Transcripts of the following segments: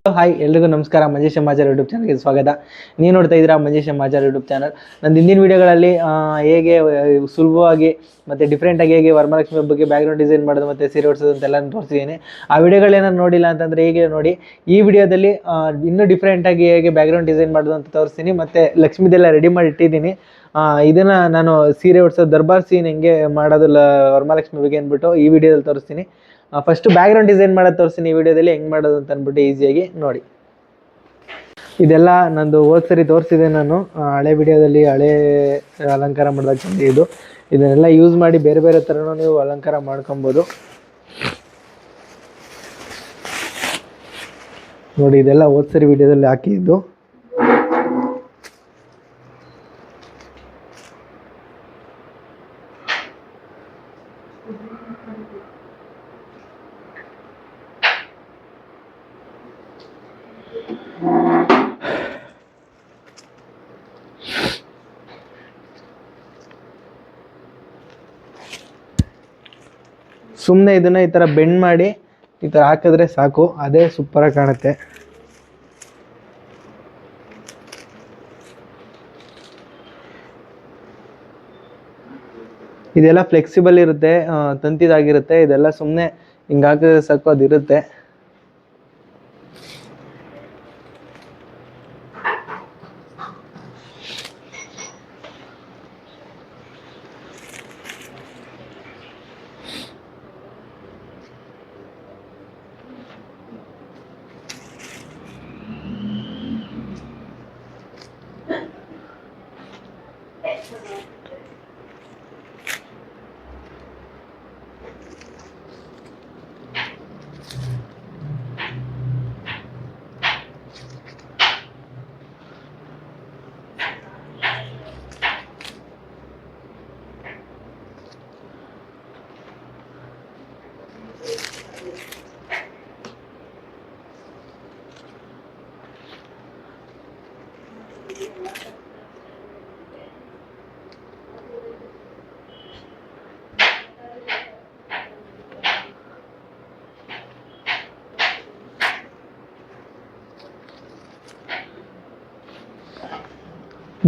Hi ಎಲ್ರಿಗೂ ನಮಸ್ಕಾರ. ಮಂಜೇಶ್ ಸಮಾಚಾರ ಯೂಟ್ಯೂಬ್ ಚಾನಲ್ಗೆ ಸ್ವಾಗತ. ನೀವು ನೋಡ್ತಾ ಇದ್ದೀರಾ ಮಂಜೇಶ್ ಸಮಾಚಾರ ಯೂಟ್ಯೂಬ್ ಚಾನಲ್. ನನ್ನ ಹಿಂದಿನ ವೀಡಿಯೋಗಳಲ್ಲಿ ಹೇಗೆ ಸುಲಭವಾಗಿ ಮತ್ತು ಡಿಫ್ರೆಂಟಾಗಿ ಹೇಗೆ ವರಮಹಾಲಕ್ಷ್ಮಿ ಹಬ್ಬಕ್ಕೆ ಬ್ಯಾಕ್ಗ್ರೌಂಡ್ ಡಿಸೈನ್ ಮಾಡೋದು ಮತ್ತು ಸೀರೆ ಉಡ್ಸೋದು ಅಂತೆಲ್ಲ ತೋರಿಸಿದ್ದೀನಿ. ಆ ವಿಡಿಯೋಗಳೇನಾದ್ರು ನೋಡಿಲ್ಲ ಅಂತಂದರೆ ಹೀಗೆ ನೋಡಿ. ಈ ವಿಡಿಯೋದಲ್ಲಿ ಇನ್ನೂ ಡಿಫ್ರೆಂಟಾಗಿ ಹೇಗೆ ಬ್ಯಾಕ್ಗ್ರೌಂಡ್ ಡಿಸೈನ್ ಮಾಡೋದು ಅಂತ ತೋರಿಸ್ತೀನಿ. ಮತ್ತು ಲಕ್ಷ್ಮೀದೆಲ್ಲ ರೆಡಿ ಮಾಡಿ ಇಟ್ಟಿದ್ದೀನಿ. ಇದನ್ನು ನಾನು ಸೀರೆ ಉಡ್ಸೋದು ದರ್ಬಾರ್ ಸೀನ್ ಹೆಂಗೆ ಮಾಡೋದು ವರಮಹಾಲಕ್ಷ್ಮಿ ಬಗ್ಗೆ ಅಂದ್ಬಿಟ್ಟು ಈ ವಿಡಿಯೋದಲ್ಲಿ ತೋರಿಸ್ತೀನಿ. ಫಸ್ಟ್ ಬ್ಯಾಕ್ಗ್ರೌಂಡ್ ಡಿಸೈನ್ ಮಾಡೋದು ತೋರಿಸ್ತೀನಿ ಈ ವಿಡಿಯೋದಲ್ಲಿ ಹೆಂಗೆ ಮಾಡೋದು ಅಂತ ಅಂದ್ಬಿಟ್ಟು ಈಸಿಯಾಗಿ ನೋಡಿ. ಇದೆಲ್ಲ ನಂದು ಹೋದ ಸರಿ ತೋರಿಸಿದೆ ನಾನು ಹಳೆ ವಿಡಿಯೋದಲ್ಲಿ, ಹಳೆ ಅಲಂಕಾರ ಮಾಡಿದಾಗ ಚಂದ ಇದು. ಇದನ್ನೆಲ್ಲ ಯೂಸ್ ಮಾಡಿ ಬೇರೆ ಬೇರೆ ಥರನೂ ನೀವು ಅಲಂಕಾರ ಮಾಡ್ಕೊಬೋದು ನೋಡಿ. ಇದೆಲ್ಲ ಹೋದ ಸರಿ ವಿಡಿಯೋದಲ್ಲಿ ಹಾಕಿದ್ದು. ಸುಮ್ಮನೆ ಇದನ್ನು ಈ ಥರ ಬೆಂಡ್ ಮಾಡಿ ಈ ಥರ ಹಾಕಿದ್ರೆ ಸಾಕು, ಅದೇ ಸೂಪರಾಗಿ ಕಾಣುತ್ತೆ. ಇದೆಲ್ಲ ಫ್ಲೆಕ್ಸಿಬಲ್ ಇರುತ್ತೆ, ತಂತಿದಾಗಿರುತ್ತೆ. ಇದೆಲ್ಲ ಸುಮ್ಮನೆ ಹಿಂಗೆ ಹಾಕಿದ್ರೆ ಸಾಕು, ಅದಿರುತ್ತೆ.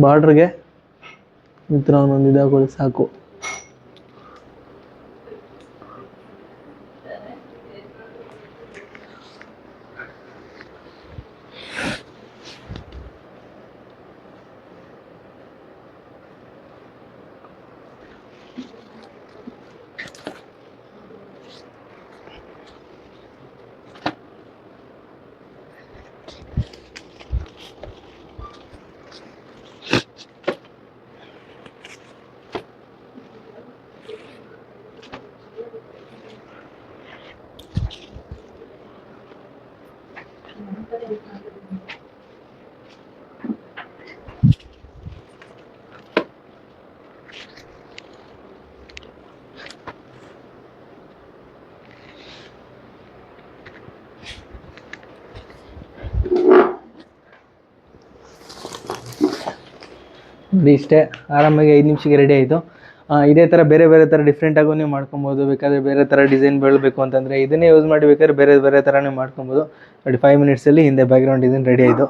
ಬಾರ್ಡ್ರಿಗೆ ಈ ಥರ ಒಂದೊಂದು ಇದಾಗೋದು ಸಾಕು. ನೋಡಿ ಇಷ್ಟೇ, ಆರಾಮಾಗಿ 5 ನಿಮಿಷಕ್ಕೆ ರೆಡಿ ಆಯಿತು. ಇದೇ ಥರ ಬೇರೆ ಬೇರೆ ಥರ ಡಿಫ್ರೆಂಟಾಗೂ ನೀವು ಮಾಡ್ಕೊಬೋದು. ಬೇಕಾದರೆ ಬೇರೆ ಥರ ಡಿಸೈನ್ ಬೀಳಬೇಕು ಅಂತಂದರೆ ಇದನ್ನೇ ಯೂಸ್ ಮಾಡಿ ಬೇಕಾದ್ರೆ ಬೇರೆ ಬೇರೆ ಥರ ನೀವು ಮಾಡ್ಕೊಬೋದು. ನೋಡಿ 5 ಮಿನಿಟ್ಸಲ್ಲಿ ಹಿಂದೆ ಬ್ಯಾಕ್ಗ್ರೌಂಡ್ ಡಿಸೈನ್ ರೆಡಿ ಆಯಿತು.